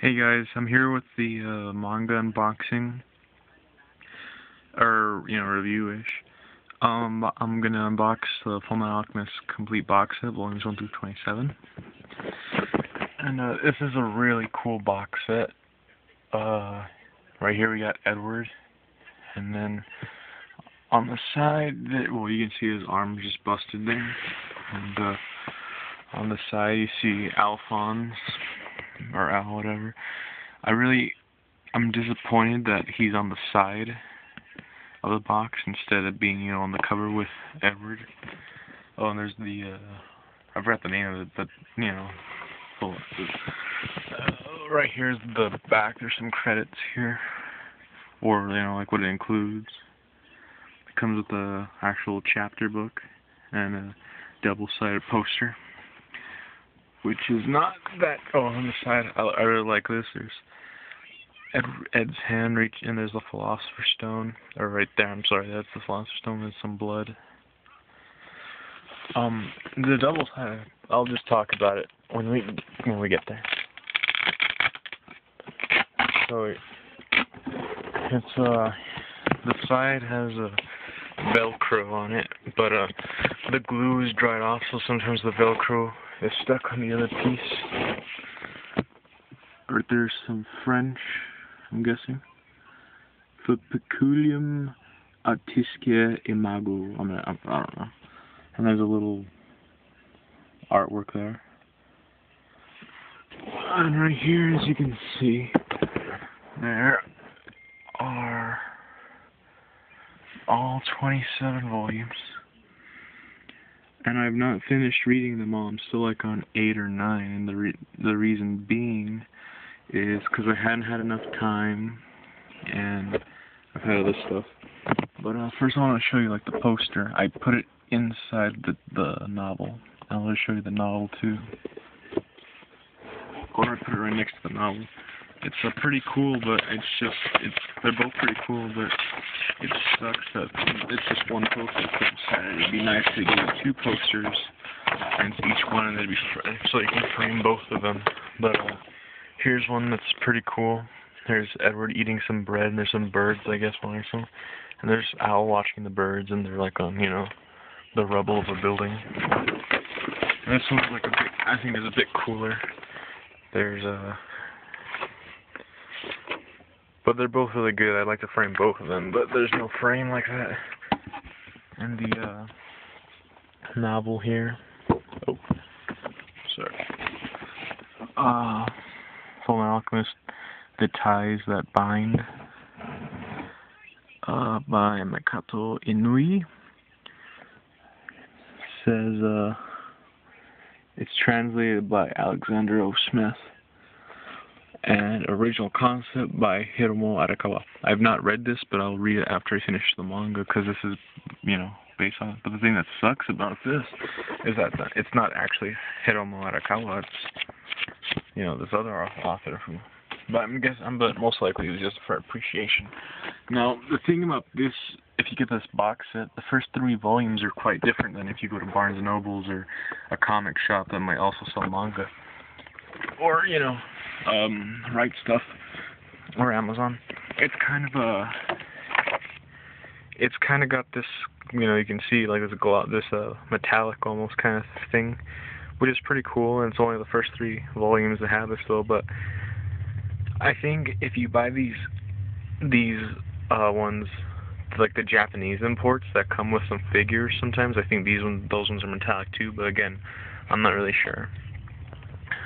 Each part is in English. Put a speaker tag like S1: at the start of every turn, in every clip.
S1: Hey guys, I'm here with the manga unboxing, or review-ish. I'm gonna unbox the FullMetal Alchemist complete box set, volumes 1 through 27. And this is a really cool box set. Right here we got Edward, and then on the side, you can see his arm just busted there, and on the side you see Alphonse, or Al, whatever. I'm disappointed that he's on the side of the box instead of being, on the cover with Edward. Oh, and there's I forgot the name of it, but, right here's the back. There's some credits here, or, like what it includes. It comes with the actual chapter book and a double-sided poster, which is not that. Oh, on the side, I really like this. There's Ed's hand reach, and there's the Philosopher's Stone, or right there. I'm sorry, that's the Philosopher's Stone. There's some blood. The double side, I'll just talk about it when we get there. So it's the side has a Velcro on it, but the glue is dried off, so sometimes the Velcro is stuck on the other piece. Right there's some French, I'm guessing. For peculium artisque imago. I don't know. And there's a little artwork there. And right here, as you can see, there are all 27 volumes. And I've not finished reading them all. I'm still like on 8 or 9, and the reason being is because I hadn't had enough time, and I've had other stuff. But first I want to show you like the poster. I put it inside the novel. I'll just show you the novel too. Or I put it right next to the novel. It's pretty cool, but they're both pretty cool, but it sucks that it's just one poster. It'd be nice to get 2 posters, and each one, and they'd be so you can frame both of them. But here's one that's pretty cool. There's Edward eating some bread, and there's some birds, I guess, or something. And there's Al watching the birds, and they're like on, the rubble of a building. And this one's like I think is a bit cooler. There's but they're both really good. I'd like to frame both of them, but there's no frame like that. And the novel here. Oh, sorry. FullMetal Alchemist, The Ties That Bind, by Makoto Inui. Says it's translated by Alexander O. Smith. And original concept by Hiromo Arakawa. I've not read this, but I'll read it after I finish the manga, because this is, based on it. But the thing that sucks about this is that it's not actually Hiromo Arakawa. It's, this other author who. But most likely it was just for appreciation. Now, the thing about this, if you get this box set, the first 3 volumes are quite different than if you go to Barnes & Nobles or a comic shop that might also sell manga. Or, Right Stuff, or Amazon. It's kind of got this, you can see like this metallic almost kind of thing, which is pretty cool. And it's only the first 3 volumes that have this though. But I think if you buy these ones, like the Japanese imports that come with some figures, sometimes I think those ones are metallic too. But again, I'm not really sure.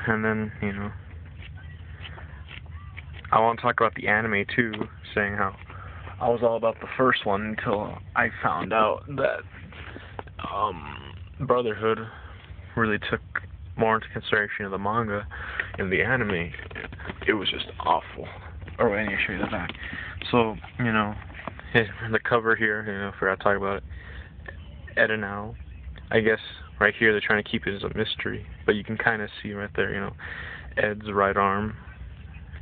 S1: And then I want to talk about the anime too, saying how I was all about the first one until I found out that Brotherhood really took more into consideration of the manga in the anime. It was just awful. Oh, I need to show you the back. So, the cover here, I forgot to talk about it. Ed and Al. I guess right here they're trying to keep it as a mystery, but you can kind of see right there, Ed's right arm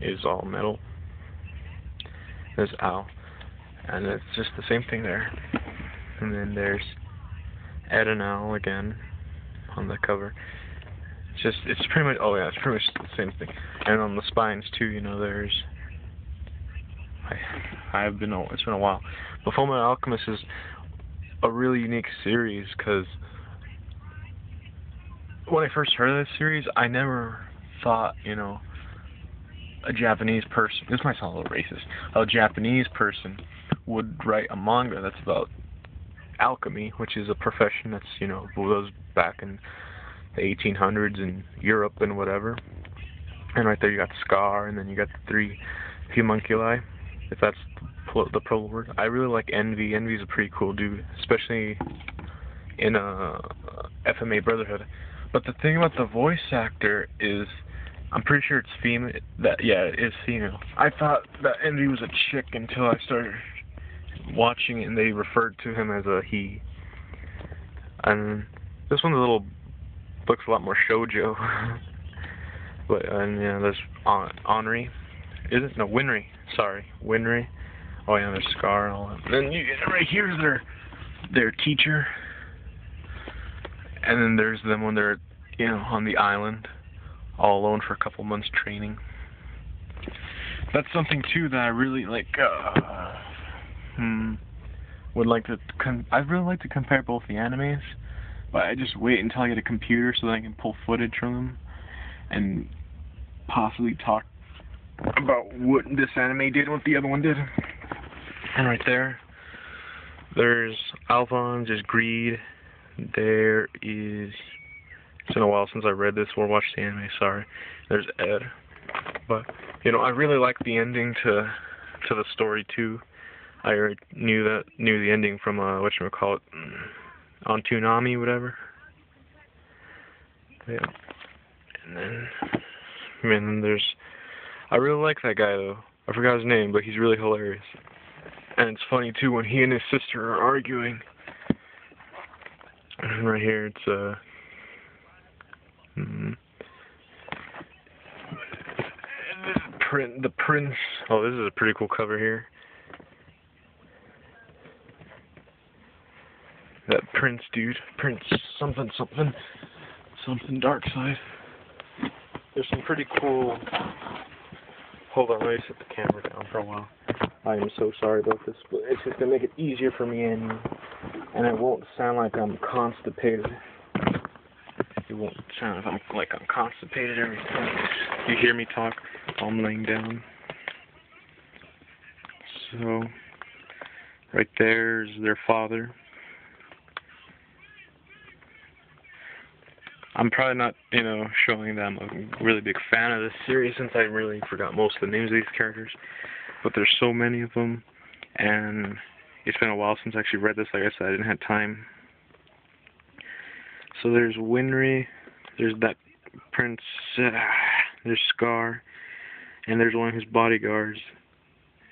S1: is all metal. There's Al, and it's just the same thing there. And then there's Ed and Al again on the cover. it's pretty much, oh yeah, it's pretty much the same thing. And on the spines too, you know, there's, it's been a while. But FullMetal Alchemist is a really unique series, because when I first heard of this series, I never thought, you know, a Japanese person, this might sound a little racist, a Japanese person would write a manga that's about alchemy, which is a profession that's, you know, was back in the 1800s in Europe and whatever. And right there you got Scar, and then you got the 3 homunculi, if that's the plural word. I really like Envy. Envy's a pretty cool dude, especially in FMA Brotherhood. But the thing about the voice actor is, I'm pretty sure it's female. Yeah, it is female. I thought that Envy was a chick until I started watching it, and they referred to him as a he. And this one's looks a lot more shoujo. But and yeah, there's Henri. Is it? No, Winry. Sorry, Winry. Oh yeah, there's Scar and all that. And then right here's their teacher. And then there's them when they're, you know, on the island, all alone for a couple months training. That's something too that I really like. Would like to. I'd really like to compare both the animes, but I just wait until I get a computer so that I can pull footage from them and possibly talk about what this anime did and what the other one did. And right there's Alphonse, there's Greed. There is, it's been a while since I read this or watched the anime, sorry. There's Ed. But, you know, I really like the ending to the story too. I already knew the ending from, whatchamacallit, on Toonami, whatever. Yeah. And then there's, I really like that guy though. I forgot his name, but he's really hilarious. And it's funny too when he and his sister are arguing. Right here, it's the prince. Oh, this is a pretty cool cover here. That Prince dude, Prince something dark side. There's some pretty cool. Hold on, let me set the camera down for a while. I am so sorry about this, but it's just gonna make it easier for me, and it won't sound like I'm constipated. It won't sound like I'm constipated every time you hear me talk while I'm laying down. So, right there's their father. I'm probably not, you know, showing that I'm a really big fan of this series since I really forgot most of the names of these characters. But there's so many of them, and it's been a while since I actually read this. Like I said, I didn't have time. So there's Winry, there's that Prince, there's Scar, and there's one of his bodyguards.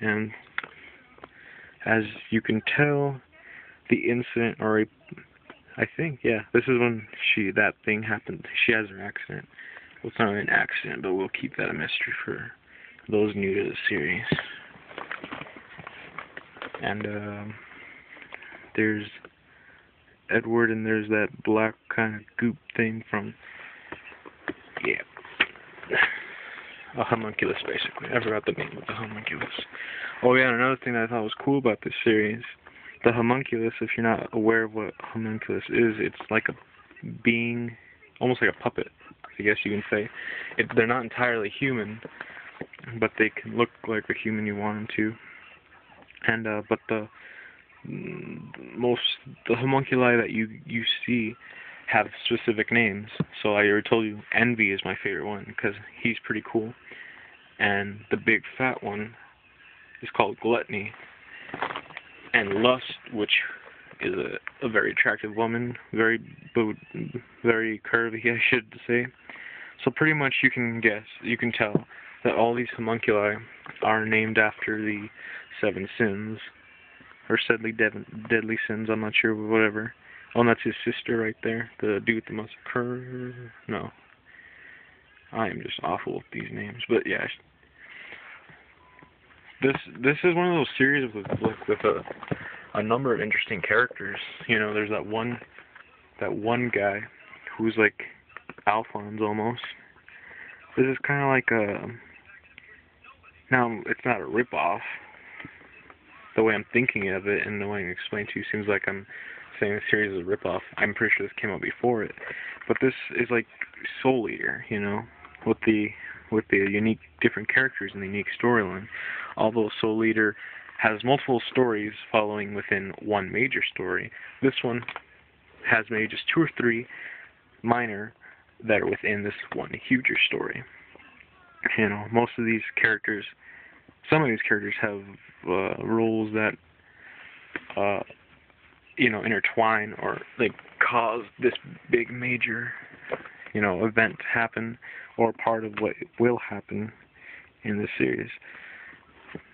S1: And as you can tell, the incident, or I think, yeah, this is when that thing happened. She has her accident. Well, it's not really an accident, but we'll keep that a mystery for those new to the series. And there's Edward, and there's that black kind of goop thing from, yeah, a homunculus, basically. I forgot the name of the homunculus. Oh yeah, and another thing that I thought was cool about this series, the homunculus, if you're not aware of what homunculus is, it's like a being, almost like a puppet, I guess you can say. They're not entirely human, but they can look like the human you want them to. And but the homunculi that you see have specific names. So I already told you, Envy is my favorite one because he's pretty cool, and the big fat one is called Gluttony, and Lust, which is a very attractive woman, very curvy, I should say. So pretty much you can tell that all these homunculi are named after the 7 sins, or deadly sins, I'm not sure, but whatever. Oh, and that's his sister right there, the dude with the massacre. No. I am just awful with these names, but yeah. This is one of those series with a number of interesting characters. You know, there's that one guy who's like Alphonse almost. This is kind of like a, now it's not a rip-off. The way I'm thinking of it and the way I'm explaining to you seems like I'm saying the series is a rip-off. I'm pretty sure this came out before it. But this is like Soul Eater, you know, with the unique different characters and the unique storyline. Although Soul Eater has multiple stories following within one major story, this one has maybe just 2 or 3 minor that are within this one huger story. You know, most of these characters, some of these characters have roles that, you know, intertwine or like cause this big major, you know, event to happen, or part of what will happen in this series.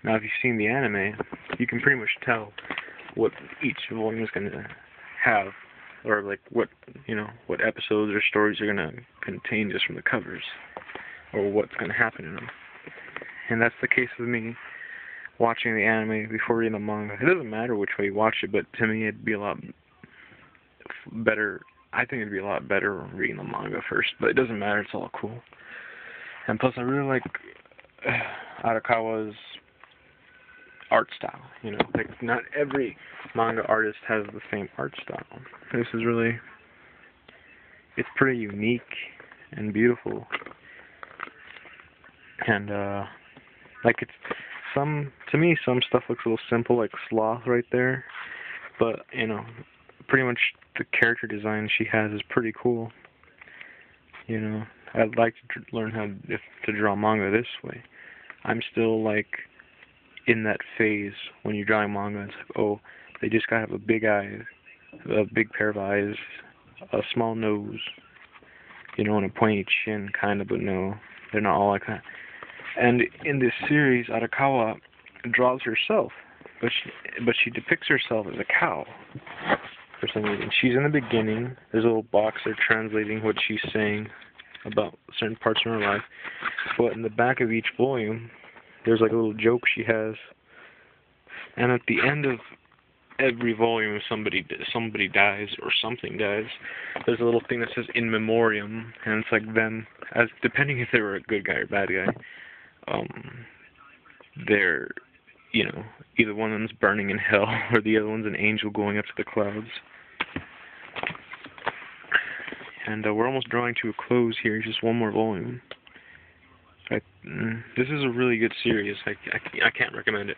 S1: Now, if you've seen the anime, you can pretty much tell what each volume is going to have, or like what, you know, what episodes or stories are going to contain just from the covers, or what's going to happen in them. And that's the case with me watching the anime before reading the manga. It doesn't matter which way you watch it, but to me it'd be a lot better. I think it'd be a lot better reading the manga first, but it doesn't matter, it's all cool. And plus I really like Arakawa's art style, you know, like not every manga artist has the same art style. This is really, it's pretty unique and beautiful. And like it's to me some stuff looks a little simple, like Sloth right there, but you know, pretty much the character design she has is pretty cool. You know, I'd like to learn how to draw manga this way. I'm still like in that phase when you're drawing manga. It's like, oh, they just gotta have a big pair of eyes, a small nose, you know, and a pointy chin, kind of, but no, they're not all like that. And in this series, Arakawa draws herself, but she depicts herself as a cow for some reason. She's in the beginning. There's a little box there translating what she's saying about certain parts of her life. But in the back of each volume, there's like a little joke she has. And at the end of every volume, somebody dies or something dies, there's a little thing that says in memoriam, and it's like them, as depending if they were a good guy or bad guy, they're, you know, either one of them's burning in hell or the other one's an angel going up to the clouds. And we're almost drawing to a close here. Just one more volume. This is a really good series. I can't recommend it.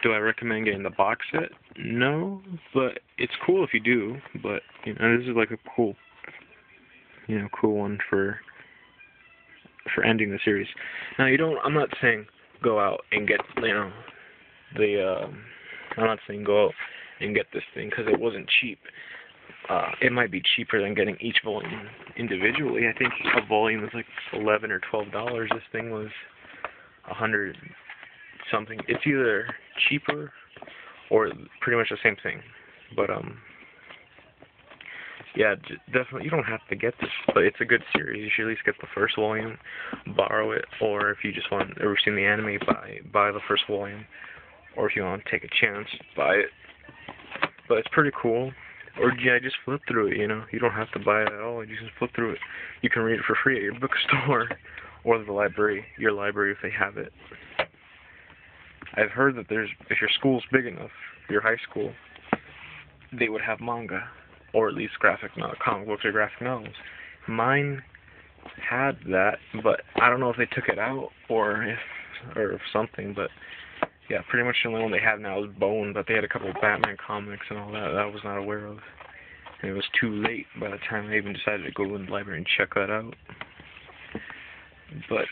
S1: Do I recommend getting the box set? No, but it's cool if you do. But you know, this is like a cool one for ending the series. Now I'm not saying go out and get, you know, I'm not saying go out and get this thing because it wasn't cheap. It might be cheaper than getting each volume individually. I think a volume was like $11 or $12. This thing was $100 something. It's either cheaper or pretty much the same thing. But yeah, definitely you don't have to get this, but it's a good series. You should at least get the first volume, borrow it, or if you just want, or seen the anime, buy the first volume, or if you want to take a chance, buy it. But it's pretty cool. Or yeah, just flip through it, you know. You don't have to buy it at all. You just flip through it. You can read it for free at your bookstore or the library, your library if they have it. I've heard that if your school's big enough, your high school, they would have manga, or at least comic books or graphic novels. Mine had that, but I don't know if they took it out or if something, but yeah, pretty much the only one they have now is Bone, but they had a couple of Batman comics and all that I was not aware of. And it was too late by the time I even decided to go in the library and check that out. But,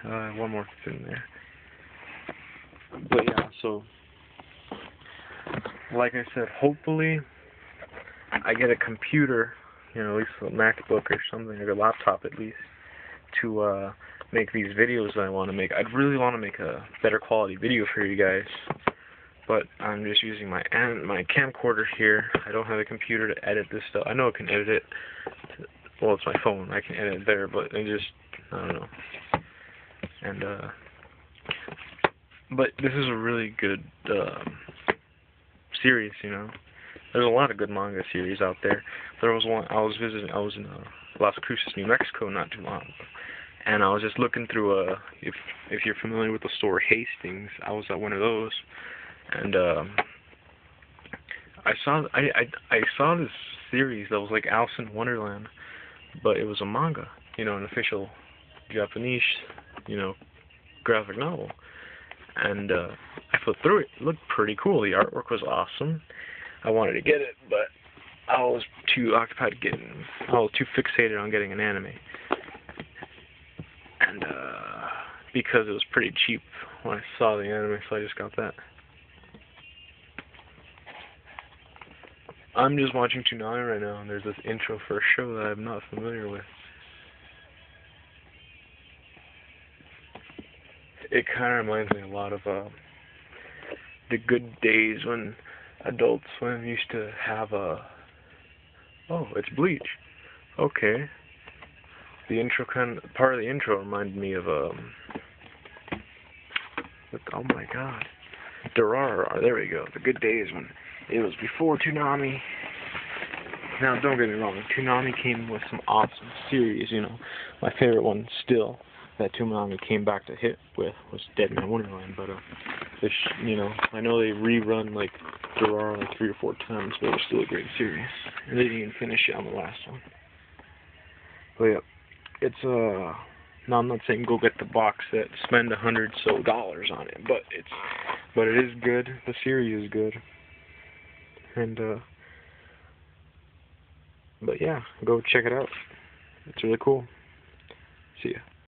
S1: yeah, one more thing there. But yeah, so, like I said, hopefully I get a computer, you know, at least a MacBook or something, or a laptop at least, to make these videos that I want to make. I'd really want to make a better quality video for you guys, but I'm just using my camcorder here. I don't have a computer to edit this stuff. I know I can edit it. Well, it's my phone. I can edit it there, but I don't know. And but this is a really good series, you know. There's a lot of good manga series out there. There was one I was in Las Cruces, New Mexico, not too long ago, and I was just looking through if you're familiar with the store Hastings, I was at one of those, and I saw this series that was like Alice in Wonderland, but it was a manga, an official Japanese, graphic novel. And I flipped through it. It looked pretty cool. The artwork was awesome. I wanted to get it, but I was too fixated on getting an anime. And because it was pretty cheap when I saw the anime, so I just got that. I'm just watching Toonami right now, and there's this intro for a show that I'm not familiar with. It kind of reminds me a lot of the good days when Adult Swim used to have oh, it's Bleach. Okay. The intro part of the intro reminded me of oh my god. Durarara, there we go. The good days when it was before Toonami. Now, don't get me wrong, Toonami came with some awesome series, My favorite one still that Toonami came back to hit with was Dead Man Wonderland, but I know they rerun like Durarara like 3 or 4 times, but it was still a great series. And they didn't even finish it on the last one. But yeah, it's no, I'm not saying go get the box set, spend $100 on it, but it is good. The series is good. And but yeah, go check it out. It's really cool. See ya.